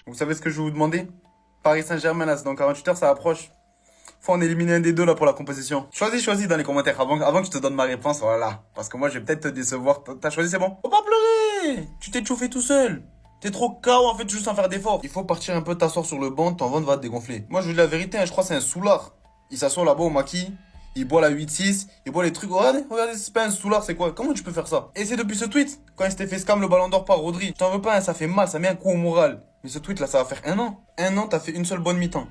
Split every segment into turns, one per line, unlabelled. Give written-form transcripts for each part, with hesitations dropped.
Vous savez ce que je vais vous demander? Paris Saint-Germain, là, c'est dans 48 heures, ça approche. Faut en éliminer un des deux, là, pour la composition. Choisis dans les commentaires avant que je te donne ma réponse, voilà. Parce que moi, je vais peut-être te décevoir. T'as choisi, c'est bon? Faut pas pleurer! Tu t'es chauffé tout seul. T'es trop KO, en fait, juste sans faire d'effort. Il faut partir un peu t'asseoir sur le banc, ton ventre va te dégonfler. Moi, je vous dis la vérité, hein, je crois que c'est un soulard. Il s'assoit là-bas au maquis. Il boit la 8-6, il boit les trucs. Regardez, c'est pas un soulard, c'est quoi? Comment tu peux faire ça? Et c'est depuis ce tweet, quand il s'était fait scam le ballon d'or par Rodri. Je t'en veux pas, hein, ça fait mal, ça met un coup au moral. Mais ce tweet là, ça va faire un an. Un an, t'as fait une seule bonne mi-temps.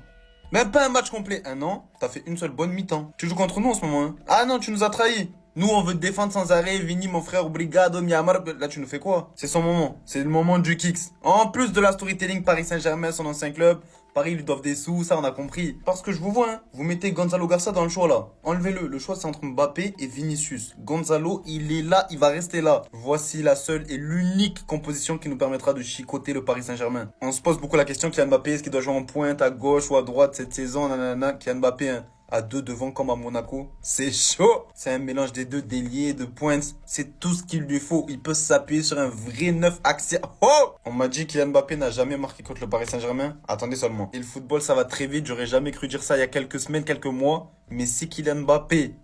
Même pas un match complet. Un an, t'as fait une seule bonne mi-temps. Tu joues contre nous en ce moment, hein? Ah non, tu nous as trahis. Nous, on veut te défendre sans arrêt. Vini, mon frère, obrigado, mi amar. Là, tu nous fais quoi? C'est son moment. C'est le moment du kicks. En plus de la storytelling Paris Saint-Germain, son ancien club. Paris, ils lui doivent des sous, ça, on a compris. Parce que je vous vois, hein. Vous mettez Gonzalo Garcia dans le choix, là. Enlevez-le. Le choix, c'est entre Mbappé et Vinicius. Gonzalo, il est là, il va rester là. Voici la seule et l'unique composition qui nous permettra de chicoter le Paris Saint-Germain. On se pose beaucoup la question, Kylian Mbappé, est-ce qu'il doit jouer en pointe, à gauche ou à droite cette saison? Nanana. Kylian Mbappé, hein. À deux devant comme à Monaco. C'est chaud. C'est un mélange des deux, d'ailier, de pointe. C'est tout ce qu'il lui faut. Il peut s'appuyer sur un vrai neuf axial. Oh! On m'a dit que Kylian Mbappé n'a jamais marqué contre le Paris Saint-Germain. Attendez seulement. Et le football, ça va très vite. J'aurais jamais cru dire ça il y a quelques semaines, quelques mois. Mais si Kylian Mbappé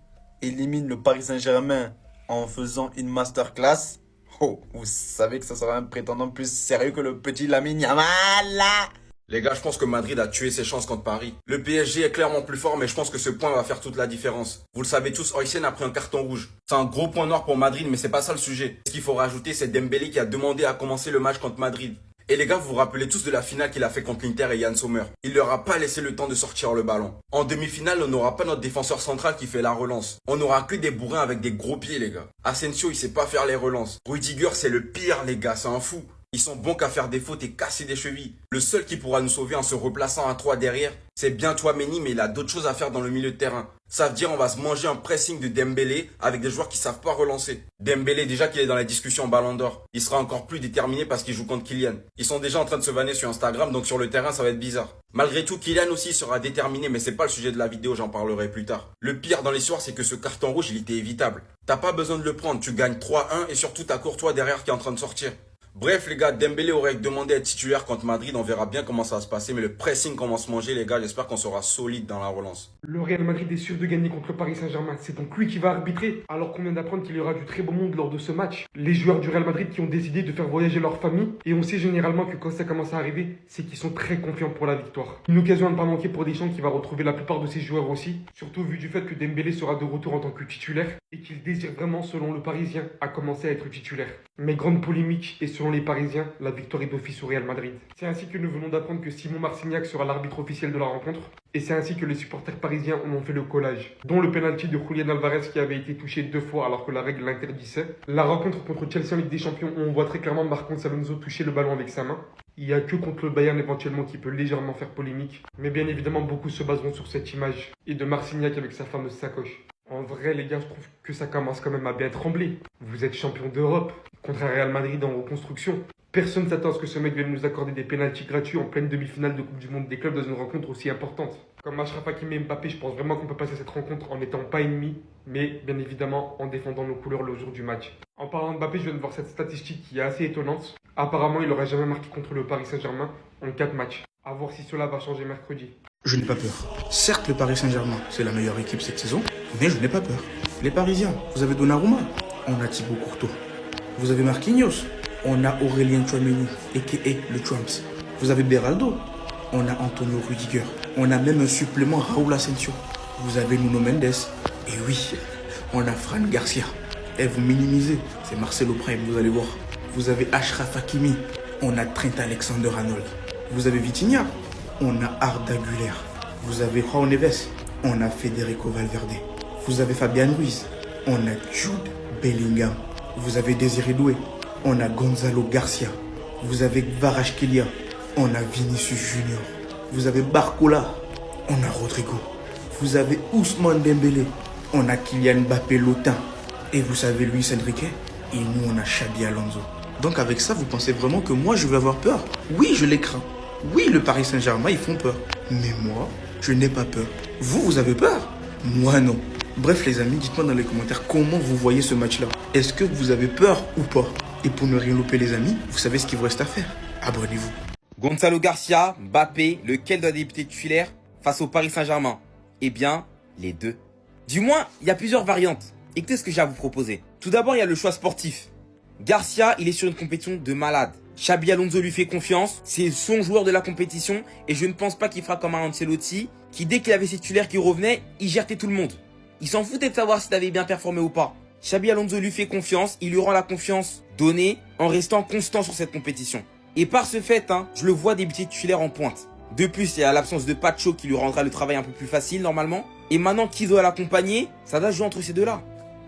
élimine le Paris Saint-Germain en faisant une masterclass, oh, vous savez que ça sera un prétendant plus sérieux que le petit Lamine Yamal là.
Les gars, je pense que Madrid a tué ses chances contre Paris. Le PSG est clairement plus fort, mais je pense que ce point va faire toute la différence. Vous le savez tous, Oysen a pris un carton rouge. C'est un gros point noir pour Madrid, mais c'est pas ça le sujet. Ce qu'il faut rajouter, c'est Dembélé qui a demandé à commencer le match contre Madrid. Et les gars, vous vous rappelez tous de la finale qu'il a fait contre l'Inter et Yann Sommer. Il leur a pas laissé le temps de sortir le ballon. En demi-finale, on n'aura pas notre défenseur central qui fait la relance. On n'aura que des bourrins avec des gros pieds, les gars. Asensio, il sait pas faire les relances. Rudiger, c'est le pire, les gars, c'est un fou. Ils sont bons qu'à faire des fautes et casser des chevilles. Le seul qui pourra nous sauver en se replaçant à 3 derrière, c'est bien Tchouaméni, mais il a d'autres choses à faire dans le milieu de terrain. Ça veut dire on va se manger un pressing de Dembélé avec des joueurs qui savent pas relancer. Dembélé, déjà qu'il est dans la discussion Ballon d'Or, il sera encore plus déterminé parce qu'il joue contre Kylian. Ils sont déjà en train de se vanner sur Instagram, donc sur le terrain ça va être bizarre. Malgré tout, Kylian aussi sera déterminé, mais c'est pas le sujet de la vidéo, j'en parlerai plus tard. Le pire dans l'histoire, c'est que ce carton rouge, il était évitable. T'as pas besoin de le prendre, tu gagnes 3-1 et surtout t'as Courtois derrière qui est en train de sortir. Bref les gars, Dembélé aurait demandé à être titulaire contre Madrid, on verra bien comment ça va se passer, mais le pressing qu'on va se manger les gars, j'espère qu'on sera solide dans la relance.
Le Real Madrid est sûr de gagner contre le Paris Saint-Germain. C'est donc lui qui va arbitrer. Alors qu'on vient d'apprendre qu'il y aura du très beau monde lors de ce match. Les joueurs du Real Madrid qui ont décidé de faire voyager leur famille. Et on sait généralement que quand ça commence à arriver, c'est qu'ils sont très confiants pour la victoire. Une occasion à ne pas manquer pour Deschamps qui va retrouver la plupart de ses joueurs aussi. Surtout vu du fait que Dembélé sera de retour en tant que titulaire. Et qu'il désire vraiment, selon le Parisien, à commencer à être titulaire. Mais grande polémique, et selon les Parisiens, la victoire est d'office au Real Madrid. C'est ainsi que nous venons d'apprendre que Simon Marcignac sera l'arbitre officiel de la rencontre. Et c'est ainsi que les supporters parisiens en ont fait le collage, dont le penalty de Julián Alvarez qui avait été touché 2 fois alors que la règle l'interdisait. La rencontre contre Chelsea en Ligue des Champions où on voit très clairement Marcos Alonso toucher le ballon avec sa main. Il n'y a que contre le Bayern éventuellement qui peut légèrement faire polémique. Mais bien évidemment, beaucoup se baseront sur cette image. Et de Marcignac avec sa fameuse sacoche. En vrai, les gars, je trouve que ça commence quand même à bien trembler. Vous êtes champion d'Europe contre un Real Madrid en reconstruction. Personne ne s'attend à ce que ce mec vienne nous accorder des pénaltys gratuits en pleine demi-finale de Coupe du Monde des clubs dans une rencontre aussi importante. Comme Achraf Hakimi et Mbappé, je pense vraiment qu'on peut passer cette rencontre en n'étant pas ennemis, mais bien évidemment en défendant nos couleurs le jour du match. En parlant de Mbappé, je viens de voir cette statistique qui est assez étonnante. Apparemment, il n'aurait jamais marqué contre le Paris Saint-Germain en 4 matchs. À voir si cela va changer mercredi.
Je n'ai pas peur. Certes, le Paris Saint-Germain, c'est la meilleure équipe cette saison, mais je n'ai pas peur. Les Parisiens, vous avez Donnarumma, on a Thibaut Courtois. Vous avez Marquinhos, on a Aurélien Tchouaméni, a.k.a. le Trumps. Vous avez Beraldo, on a Antonio Rudiger. On a même un supplément Raúl Asensio. Vous avez Nuno Mendes. Et oui, on a Fran Garcia. Et vous minimisez, c'est Marcelo Prime, vous allez voir. Vous avez Achraf Hakimi, on a Trent Alexander-Arnold. Vous avez Vitinha, on a Arda Güler. Vous avez João Neves, on a Federico Valverde. Vous avez Fabian Ruiz, on a Jude Bellingham. Vous avez Désiré Doué, on a Gonzalo Garcia. Vous avez Kvaratskhelia, on a Vinicius Junior. Vous avez Barcola, on a Rodrigo. Vous avez Ousmane Dembélé, on a Kylian Mbappé Lotin. Et vous savez Luis Enrique, et nous on a Xabi Alonso. Donc avec ça, vous pensez vraiment que moi je vais avoir peur? Oui, je les crains. Oui, le Paris Saint-Germain, ils font peur. Mais moi, je n'ai pas peur. Vous, vous avez peur? Moi, non. Bref, les amis, dites-moi dans les commentaires comment vous voyez ce match-là. Est-ce que vous avez peur ou pas? Et pour ne rien louper, les amis, vous savez ce qu'il vous reste à faire. Abonnez-vous.
Gonzalo Garcia, Mbappé, lequel doit débuter titulaire face au Paris Saint-Germain? Eh bien, les deux. Du moins, il y a plusieurs variantes. Écoutez ce que j'ai à vous proposer. Tout d'abord, il y a le choix sportif. Garcia, il est sur une compétition de malade. Xabi Alonso lui fait confiance, c'est son joueur de la compétition et je ne pense pas qu'il fera comme un Ancelotti qui, dès qu'il avait ses titulaires qui revenaient, il gênait tout le monde. Il s'en foutait de savoir si t'avais bien performé ou pas. Xabi Alonso lui fait confiance, il lui rend la confiance donnée en restant constant sur cette compétition. Et par ce fait, je le vois débuter titulaire en pointe. De plus, il y a l'absence de Pacho qui lui rendra le travail un peu plus facile normalement. Et maintenant qu'il doit l'accompagner, ça doit jouer entre ces deux-là.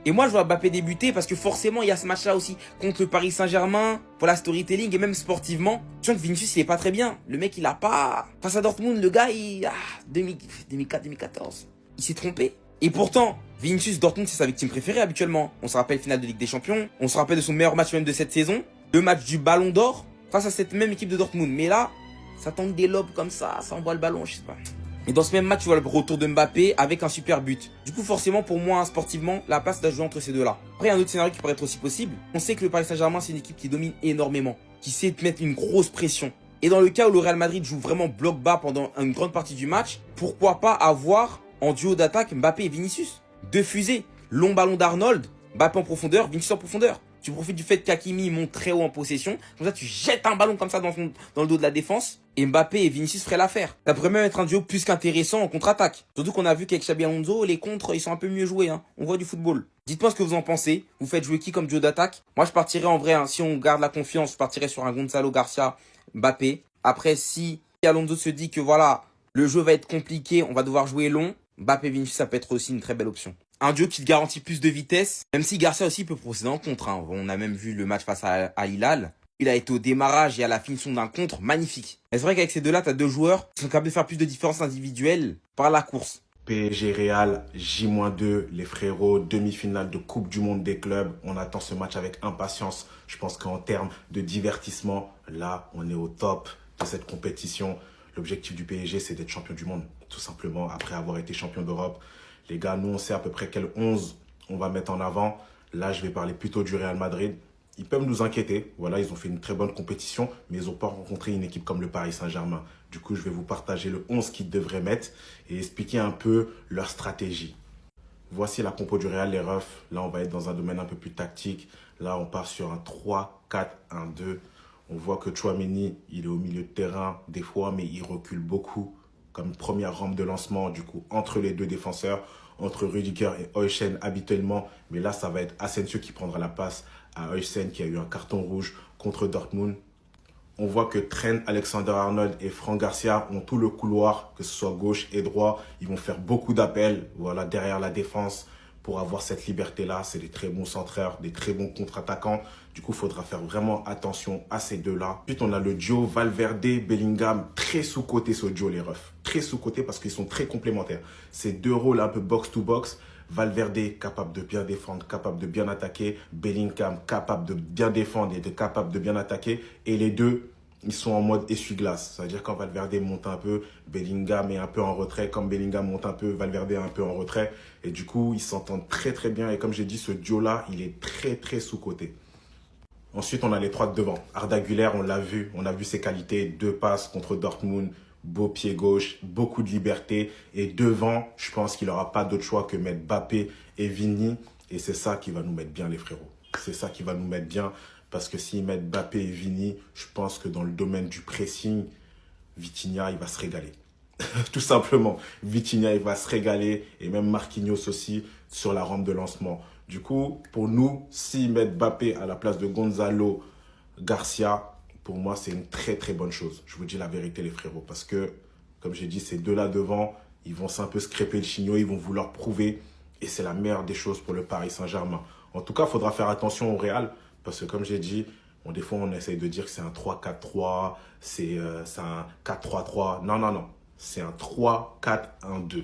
Et moi, je vois Mbappé débuter parce que forcément, il y a ce match-là aussi contre le Paris Saint-Germain, pour la storytelling et même sportivement. Je sens que Vinicius, il est pas très bien. Le mec, il a pas... Face à Dortmund, le gars, 2004-2014. Il s'est trompé. Et pourtant, Vinicius, Dortmund, c'est sa victime préférée habituellement. On se rappelle finale de Ligue des Champions. On se rappelle de son meilleur match même de cette saison. Le match du Ballon d'Or face à cette même équipe de Dortmund. Mais là, ça tente des lobes comme ça envoie le ballon, je sais pas. Et dans ce même match, tu vois le retour de Mbappé avec un super but. Du coup, forcément, pour moi, sportivement, la place doit jouer entre ces deux-là. Après, il y a un autre scénario qui pourrait être aussi possible. On sait que le Paris Saint-Germain, c'est une équipe qui domine énormément, qui sait te mettre une grosse pression. Et dans le cas où le Real Madrid joue vraiment bloc bas pendant une grande partie du match, pourquoi pas avoir en duo d'attaque Mbappé et Vinicius? Deux fusées, long ballon d'Arnold, Mbappé en profondeur, Vinicius en profondeur. Tu profites du fait qu'Hakimi monte très haut en possession. Comme ça, tu jettes un ballon comme ça dans le dos de la défense. Et Mbappé et Vinicius feraient l'affaire. Ça pourrait même être un duo plus qu'intéressant en contre-attaque. Surtout qu'on a vu qu'avec Xabi Alonso, les contres, ils sont un peu mieux joués. On voit du football. Dites-moi ce que vous en pensez. Vous faites jouer qui comme duo d'attaque? Moi, je partirais en vrai, si on garde la confiance, je partirais sur un Gonzalo Garcia, Mbappé. Après, si Alonso se dit que voilà, le jeu va être compliqué, on va devoir jouer long, Mbappé et Vinicius, ça peut être aussi une très belle option. Un duo qui te garantit plus de vitesse, même si Garcia aussi peut procéder en contre. On a même vu le match face à Hilal. Il a été au démarrage et à la finition d'un contre magnifique. Mais c'est vrai qu'avec ces deux-là, tu as deux joueurs qui sont capables de faire plus de différences individuelles par la course.
PSG Real, J-2, les frérots, demi-finale de Coupe du Monde des clubs. On attend ce match avec impatience. Je pense qu'en termes de divertissement, là, on est au top de cette compétition. L'objectif du PSG, c'est d'être champion du monde, tout simplement, après avoir été champion d'Europe. Les gars, nous, on sait à peu près quel 11 on va mettre en avant. Là, je vais parler plutôt du Real Madrid. Ils peuvent nous inquiéter. Voilà, ils ont fait une très bonne compétition, mais ils n'ont pas rencontré une équipe comme le Paris Saint-Germain. Du coup, je vais vous partager le 11 qu'ils devraient mettre et expliquer un peu leur stratégie. Voici la compo du Real, les refs. Là, on va être dans un domaine un peu plus tactique. Là, on part sur un 3-4-1-2. On voit que Tchouaméni, il est au milieu de terrain des fois, mais il recule beaucoup comme première rampe de lancement, du coup, entre les deux défenseurs, entre Rudiger et Oysen habituellement. Mais là, ça va être Asensio qui prendra la passe à Oysen qui a eu un carton rouge contre Dortmund. On voit que Trent Alexander-Arnold et Fran Garcia ont tout le couloir, que ce soit gauche et droit. Ils vont faire beaucoup d'appels voilà, derrière la défense pour avoir cette liberté-là. C'est des très bons centreurs, des très bons contre-attaquants. Du coup, il faudra faire vraiment attention à ces deux-là. Ensuite, on a le duo Valverde-Bellingham. Très sous-coté ce duo, les refs. Très sous-coté parce qu'ils sont très complémentaires. C'est deux rôles un peu box-to-box. Valverde capable de bien défendre, capable de bien attaquer. Bellingham capable de bien défendre et capable de bien attaquer. Et les deux, ils sont en mode essuie-glace. C'est-à-dire quand Valverde monte un peu, Bellingham est un peu en retrait. Comme Bellingham monte un peu, Valverde est un peu en retrait. Et du coup, ils s'entendent très très bien. Et comme j'ai dit, ce duo-là, il est très très sous-coté. Ensuite, on a les trois de devant. Arda Güler, on l'a vu. On a vu ses qualités. 2 passes contre Dortmund. Beau pied gauche, beaucoup de liberté. Et devant, je pense qu'il n'aura pas d'autre choix que mettre Mbappé et Vini. Et c'est ça qui va nous mettre bien, les frérots. C'est ça qui va nous mettre bien. Parce que s'ils mettent Mbappé et Vini, je pense que dans le domaine du pressing, Vitinha, il va se régaler. Tout simplement. Vitinha, il va se régaler. Et même Marquinhos aussi sur la rampe de lancement. Du coup, pour nous, s'ils mettent Mbappé à la place de Gonzalo Garcia, pour moi, c'est une très très bonne chose. Je vous dis la vérité, les frérots. Parce que, comme j'ai dit, ces deux-là devant, ils vont un peu se crêper le chignon, ils vont vouloir prouver. Et c'est la meilleure des choses pour le Paris Saint-Germain. En tout cas, il faudra faire attention au Real. Parce que comme j'ai dit, des fois, on essaye de dire que c'est un 3-4-3, c'est un 4-3-3. Non, non, non. C'est un 3-4-1-2.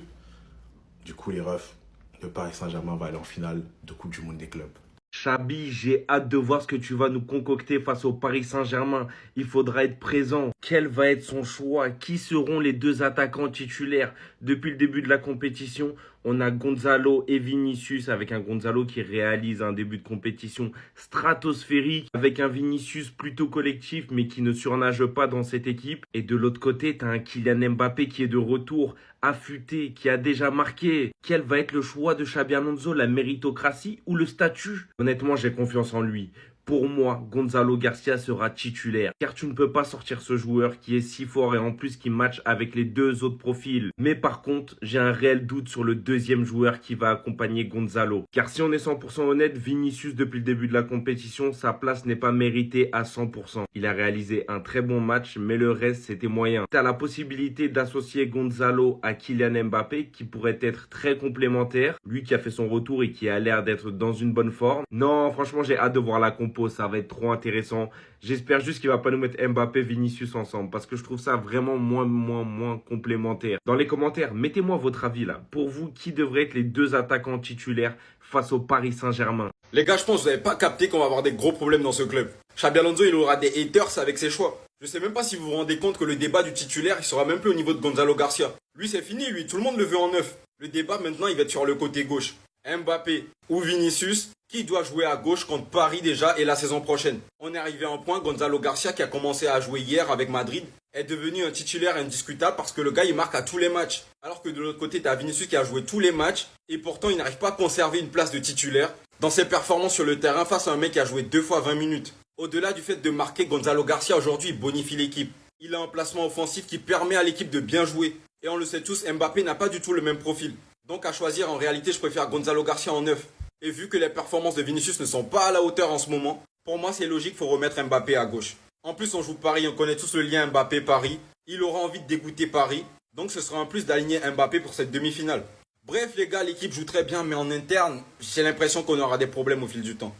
Du coup, les refs, le Paris Saint-Germain va aller en finale de Coupe du Monde des clubs.
Xabi, j'ai hâte de voir ce que tu vas nous concocter face au Paris Saint-Germain. Il faudra être présent. Quel va être son choix? Qui seront les deux attaquants titulaires? Depuis le début de la compétition, On a Gonzalo et Vinicius avec un Gonzalo qui réalise un début de compétition stratosphérique avec un Vinicius plutôt collectif mais qui ne surnage pas dans cette équipe. Et de l'autre côté, tu as un Kylian Mbappé qui est de retour, affûté, qui a déjà marqué. Quel va être le choix de Xabi Alonso, la méritocratie ou le statut? Honnêtement, j'ai confiance en lui. Pour moi, Gonzalo Garcia sera titulaire, car tu ne peux pas sortir ce joueur qui est si fort et en plus qui match avec les deux autres profils. Mais par contre, j'ai un réel doute sur le deuxième joueur qui va accompagner Gonzalo. Car si on est 100% honnête, Vinicius depuis le début de la compétition, sa place n'est pas méritée à 100%. Il a réalisé un très bon match, mais le reste c'était moyen. Tu as la possibilité d'associer Gonzalo à Kylian Mbappé, qui pourrait être très complémentaire. Lui qui a fait son retour et qui a l'air d'être dans une bonne forme. Non, franchement, j'ai hâte de voir la compo. Ça va être trop intéressant. J'espère juste qu'il va pas nous mettre Mbappé, Vinicius ensemble parce que je trouve ça vraiment moins complémentaire. Dans les commentaires, mettez-moi votre avis là. Pour vous, qui devraient être les deux attaquants titulaires face au Paris Saint-Germain?
Les gars, je pense que vous n'avez pas capté qu'on va avoir des gros problèmes dans ce club. Xabi Alonso, il aura des haters avec ses choix. Je sais même pas si vous vous rendez compte que le débat du titulaire, il sera même plus au niveau de Gonzalo Garcia. Lui, c'est fini, lui. Tout le monde le veut en neuf. Le débat, maintenant, il va être sur le côté gauche. Mbappé ou Vinicius, qui doit jouer à gauche contre Paris déjà et la saison prochaine. On est arrivé à un point, Gonzalo Garcia, qui a commencé à jouer hier avec Madrid, est devenu un titulaire indiscutable parce que le gars, il marque à tous les matchs. Alors que de l'autre côté, tu as Vinicius qui a joué tous les matchs et pourtant, il n'arrive pas à conserver une place de titulaire dans ses performances sur le terrain face à un mec qui a joué 2 fois 20 minutes. Au-delà du fait de marquer, Gonzalo Garcia aujourd'hui il bonifie l'équipe. Il a un placement offensif qui permet à l'équipe de bien jouer. Et on le sait tous, Mbappé n'a pas du tout le même profil. Donc à choisir, en réalité, je préfère Gonzalo Garcia en neuf. Et vu que les performances de Vinicius ne sont pas à la hauteur en ce moment, pour moi c'est logique, il faut remettre Mbappé à gauche. En plus on joue Paris, on connaît tous le lien Mbappé-Paris. Il aura envie de dégoûter Paris, donc ce sera un plus d'aligner Mbappé pour cette demi-finale. Bref les gars, l'équipe joue très bien, mais en interne, j'ai l'impression qu'on aura des problèmes au fil du temps.